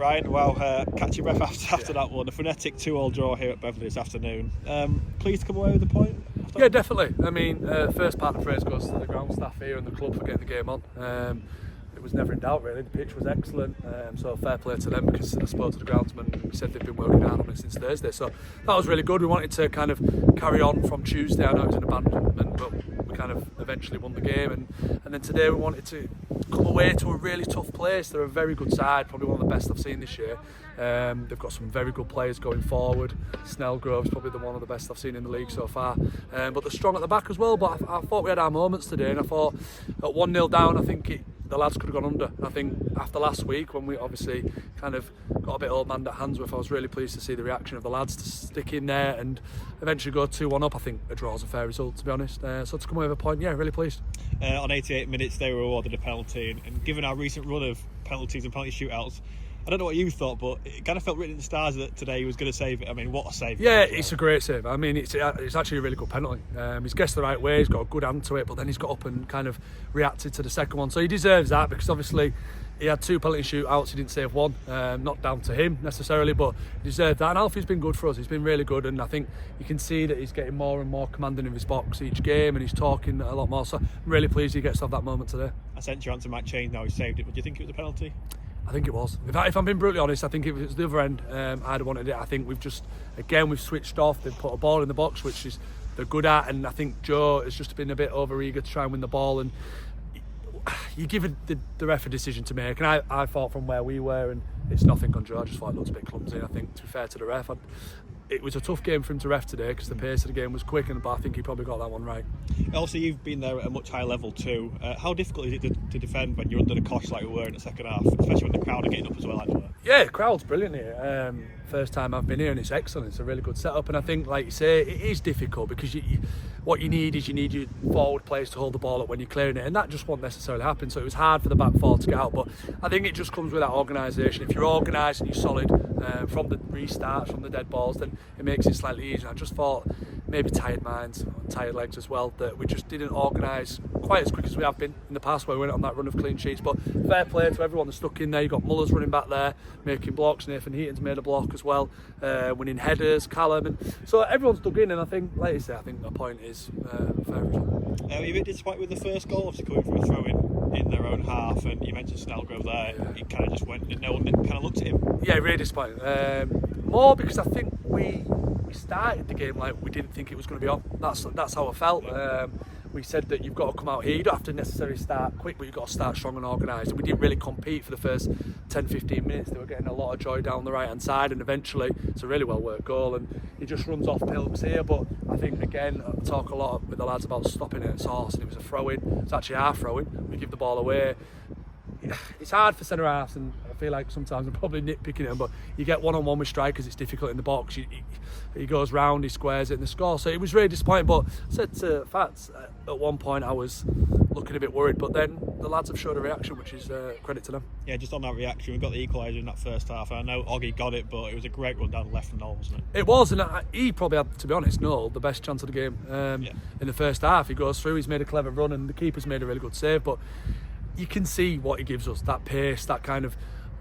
Ryan, wow, catch your breath after that one. A frenetic 2-2 draw here at Beverley this afternoon. Pleased to come away with a point? Yeah, definitely. I mean, first part of the praise goes to the ground staff here and the club for getting the game on. It was never in doubt, really. The pitch was excellent, so fair play to them, because I spoke to the groundsman. He said they've been working hard on it since Thursday, so that was really good. We wanted to kind of carry on from Tuesday. I know it was an abandonment, but we kind of eventually won the game, and then today we wanted to come away to a really tough place. They're a very good side, probably one of the best I've seen this year. They've got some very good players going forward. Snellgrove's probably one of the best I've seen in the league so far, but they're strong at the back as well. But I thought we had our moments today, and I thought at 1-0 down, I think the lads could have gone under. And I think after last week, when we obviously kind of got a bit old man at Handsworth, I was really pleased to see the reaction of the lads to stick in there and eventually go 2-1 up. I think a draw is a fair result, to be honest. So to come away with a point, yeah, really pleased. On 88 minutes, they were awarded a penalty, and given our recent run of penalties and penalty shootouts, I don't know what you thought, but it kind of felt written in the stars that today he was going to save it. I mean, what a save. Yeah, it's a great save. I mean, it's actually a really good penalty. He's guessed the right way, he's got a good hand to it, but then he's got up and kind of reacted to the second one. So he deserves that, because obviously he had 2 penalty shootouts, he didn't save one. Not down to him necessarily, but he deserved that. And Alfie's been good for us, he's been really good, and I think you can see that he's getting more and more commanding of his box each game, and he's talking a lot more. So I'm really pleased he gets to have that moment today. I sent you on to Matt Chain now, he saved it, but do you think it was a penalty? I think it was. If I'm being brutally honest, I think if it was the other end, I'd have wanted it. I think we've switched off. They've put a ball in the box, which is they're good at, and I think Joe has just been a bit over-eager to try and win the ball, and you give the ref a decision to make, and I thought from where we were, and it's nothing on Joe, I just thought it looked a bit clumsy. I think, to be fair to the ref, it was a tough game for him to ref today, because the pace of the game was quick, but I think he probably got that one right. Also, you've been there at a much higher level too. How difficult is it to defend when you're under the cosh like we were in the second half, especially when the crowd are getting up as well, like they were? Yeah, the crowd's brilliant here. First time I've been here, and it's excellent. It's a really good setup, and I think, like you say, it is difficult, because what you need your forward players to hold the ball up when you're clearing it, and that just won't necessarily happen. So it was hard for the back four to get out, but I think it just comes with that organisation. If you're organised and you're solid from the restarts, from the dead balls, then it makes it slightly easier. I just thought maybe tired minds, tired legs as well, that we just didn't organise quite as quick as we have been in the past, where we went on that run of clean sheets. But fair play to everyone that's stuck in there. You've got Mullers running back there, making blocks. Nathan Heaton's made a block as well, winning headers, Callum, and so everyone's dug in, and I think, like you say, I think the point is fair result. Were you a bit disappointed with the first goal, obviously coming from a throw in their own half, and you mentioned Snellgrove there, yeah. He kind of just went and no one kind of looked at him. Yeah, really disappointing. More because I think we started the game like we didn't think it was going to be on. That's how I felt. We said that you've got to come out here, you don't have to necessarily start quick, but you've got to start strong and organised, and we didn't really compete for the first 10-15 minutes. They were getting a lot of joy down the right hand side, and eventually it's a really well worked goal, and he just runs off Pilks here. But I think, again, I talk a lot with the lads about stopping it at source, and it was a throw-in. It's actually our throw-in, we give the ball away. It's hard for centre halves, and I feel like sometimes I'm probably nitpicking him, but you get one-on-one with strikers, it's difficult in the box. He goes round, he squares it, and they score. So it was really disappointing. But I said to Fats, at one point I was looking a bit worried, but then the lads have showed a reaction, which is credit to them. Yeah, just on that reaction, we got the equaliser in that first half, and I know Oggy got it, but it was a great run down the left from Noel, wasn't it? It was, and he probably had, to be honest, Noel, the best chance of the game in the first half. He goes through, he's made a clever run, and the keeper's made a really good save, but you can see what he gives us, that pace, that kind of...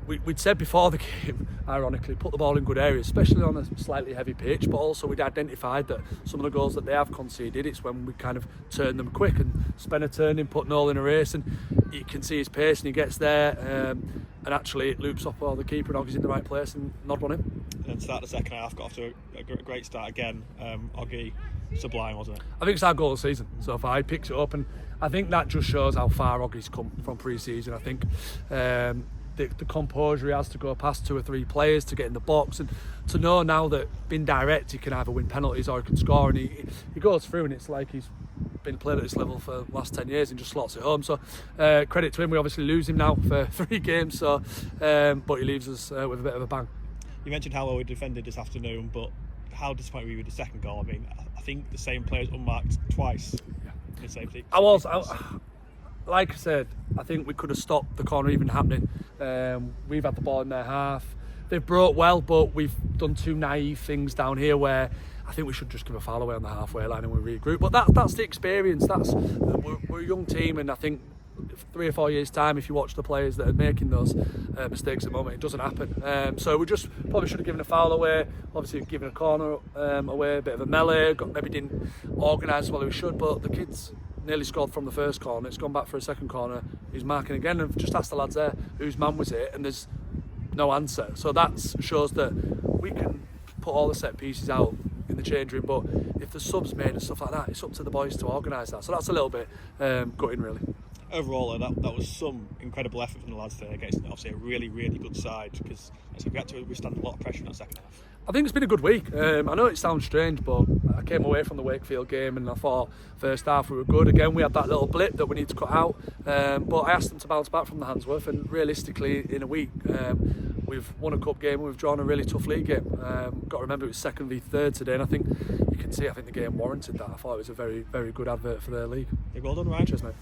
We'd said before the game, ironically, put the ball in good areas, especially on a slightly heavy pitch, but also we'd identified that some of the goals that they have conceded, it's when we kind of turn them quick, and Spencer turned him, put Noel in a race, and you can see his pace, and he gets there, and actually it loops off while the keeper, and Oggy's in the right place, and nod on him. And start the second half, got off to a great start again. Oggy, sublime, wasn't it? I think it's our goal of the season so far. He picks it up, and I think that just shows how far Oggy's come from pre-season. I think the composure he has to go past 2 or 3 players to get in the box, and to know now that being direct he can either win penalties or he can score, and he goes through, and it's like he's been played at this level for the last 10 years and just slots it home. So credit to him. We obviously lose him now for 3 games, so but he leaves us with a bit of a bang. You mentioned how well we defended this afternoon, but how disappointed were you with the second goal? I mean, I think the same players unmarked twice in the same team. Like I said, I think we could have stopped the corner even happening. We've had the ball in their half. They've brought well, but we've done 2 naive things down here where I think we should just give a foul away on the halfway line and we regroup. But that's the experience. We're a young team, and I think 3 or 4 years' time, if you watch the players that are making those mistakes at the moment, it doesn't happen. So we just probably should have given a foul away, obviously given a corner away, a bit of a melee, maybe didn't organise as well as we should, but the kids nearly scored from the first corner. It's gone back for a second corner. He's marking again, and just asked the lads there whose man was it, and there's no answer. So that shows that we can put all the set pieces out in the change room, but if the subs made and stuff like that, it's up to the boys to organise that. So that's a little bit gutting, really. Overall, that was some incredible effort from the lads today against obviously a really, really good side, because we had to withstand a lot of pressure in that second half. I think it's been a good week. I know it sounds strange, but I came away from the Wakefield game and I thought first half we were good. Again, we had that little blip that we need to cut out, but I asked them to bounce back from the Handsworth, and realistically in a week we've won a cup game and we've drawn a really tough league game. Got to remember it was 2nd v 3rd today, and I think you can see, I think the game warranted that. I thought it was a very, very good advert for their league. Well done, Ryan. Cheers, mate.